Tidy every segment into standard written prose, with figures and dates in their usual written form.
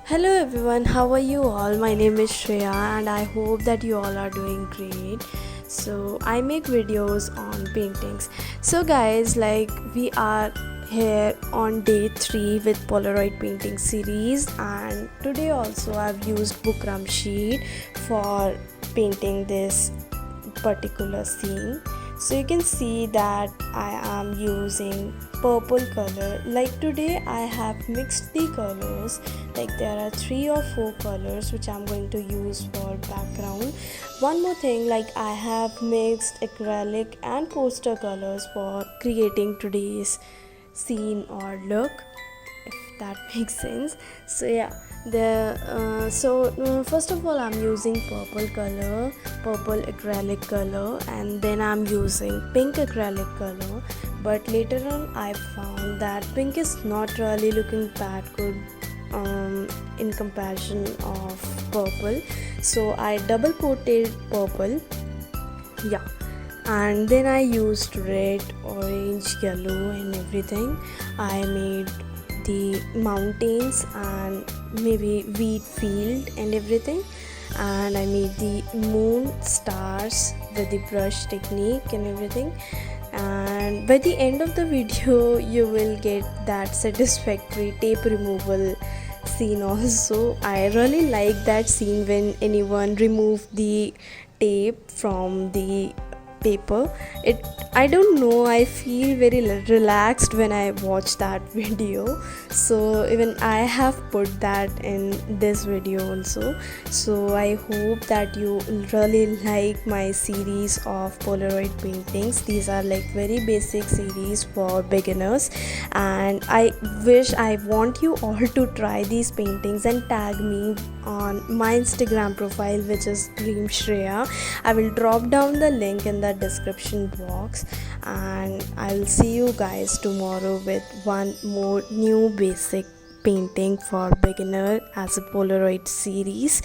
Hello everyone, how are you all? My name is Shreya and I hope that you all are doing great. So, I make videos on paintings. So, guys, we are here on day 3 with Polaroid painting series, and today also I've used Bukram sheet for painting this particular scene. So you can see that I am using purple color. Like today I have mixed the colors, like there are 3 or 4 colors which I'm going to use for background. One more thing, like I have mixed acrylic and poster colors for creating today's scene or look, if that makes sense. So yeah, first of all I'm using purple acrylic color, and then I'm using pink acrylic color. But later on I found that pink is not really looking that good in comparison of purple, so I double coated purple. Yeah, and then I used red, orange, yellow and everything. I made the mountains and maybe wheat field and everything, and I made the moon, stars with the brush technique and everything. And by the end of the video you will get that satisfactory tape removal scene also. I really like that scene when anyone remove the tape from the paper. It, I don't know, I feel very relaxed when I watch that video. So even I have put that in this video also. So I hope that you really like my series of Polaroid paintings. These are like very basic series for beginners, and I want you all to try these paintings and tag me on my Instagram profile, which is Dream Shreya. I will drop down the link in the description box, and I'll see you guys tomorrow with one more new basic painting for beginner as a Polaroid series.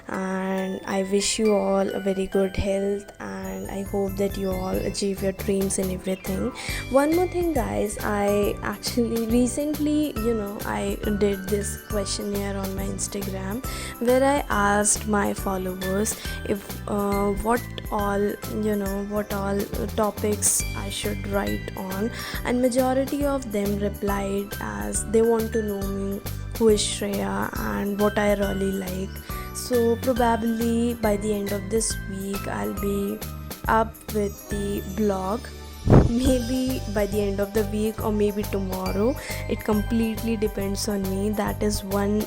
And I wish you all a very good health, and I hope that you all achieve your dreams and everything. One more thing, guys, I actually recently, I did this questionnaire on my Instagram where I asked my followers if what all topics I should write on, and majority of them replied as they want to know me, who is Shreya and what I really like. So probably by the end of this week I'll be up with the blog, maybe by the end of the week or maybe tomorrow. It completely depends on me. That is one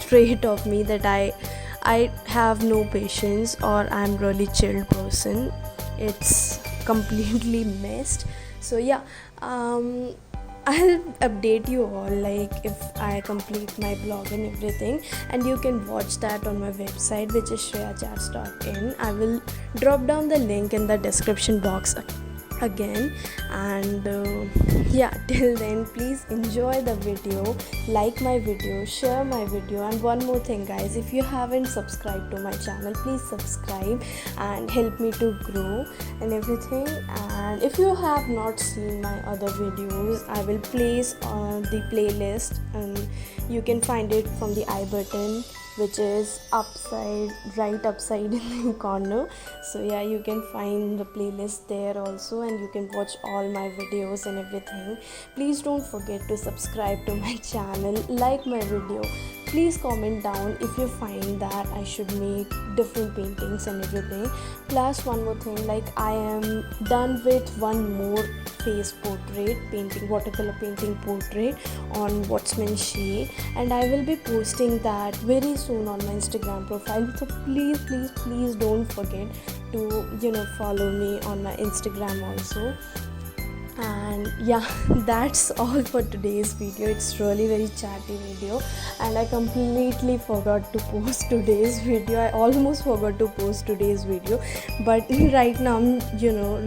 trait of me, that I have no patience, or I'm really chilled person. It's completely messed. So yeah, I'll update you all like if I complete my blog and everything, and you can watch that on my website, which is shreyachats.in. I will drop down the link in the description box again. And yeah, till then please enjoy the video, like my video, share my video. And one more thing, guys, if you haven't subscribed to my channel, please subscribe and help me to grow and everything. And if you have not seen my other videos, I will place on the playlist, and you can find it from the I button, which is right upside in the corner. So yeah, you can find the playlist there also, and you can watch all my videos and everything. Please don't forget to subscribe to my channel, like my video. Please comment down if you find that I should make different paintings and everything. Plus one more thing, like I am done with one more face portrait painting, watercolor painting portrait on Watchman sheet, and I will be posting that very soon on my Instagram profile. So please don't forget to follow me on my Instagram also. And yeah, that's all for today's video. It's really very chatty video, and I completely forgot to post today's video. I almost forgot to post today's video, but right now I'm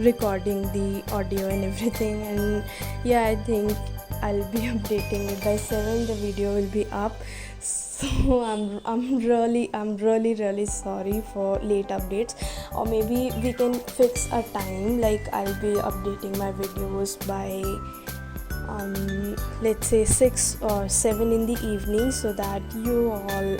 recording the audio and everything. And yeah, I think I'll be updating it by 7. The video will be up. So I'm really sorry for late updates, or maybe we can fix a time, like I'll be updating my videos by let's say 6 or 7 in the evening, so that you all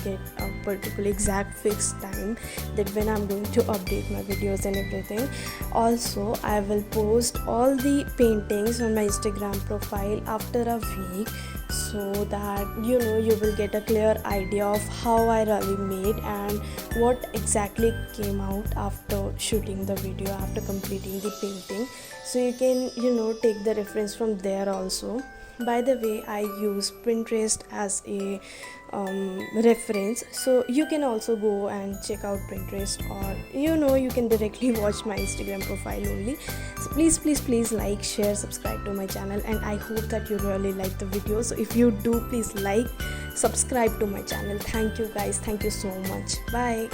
get a particular exact fixed time that when I'm going to update my videos and everything. Also, I will post all the paintings on my Instagram profile after a week, so that you will get a clear idea of how I really made and what exactly came out after shooting the video, after completing the painting. So you can take the reference from there also. By the way, I use Pinterest as a reference, so you can also go and check out Pinterest, or you can directly watch my Instagram profile only. So please like, share, subscribe to my channel, and I hope that you really like the video. So if you do, please like, subscribe to my channel. Thank you guys, thank you so much. Bye.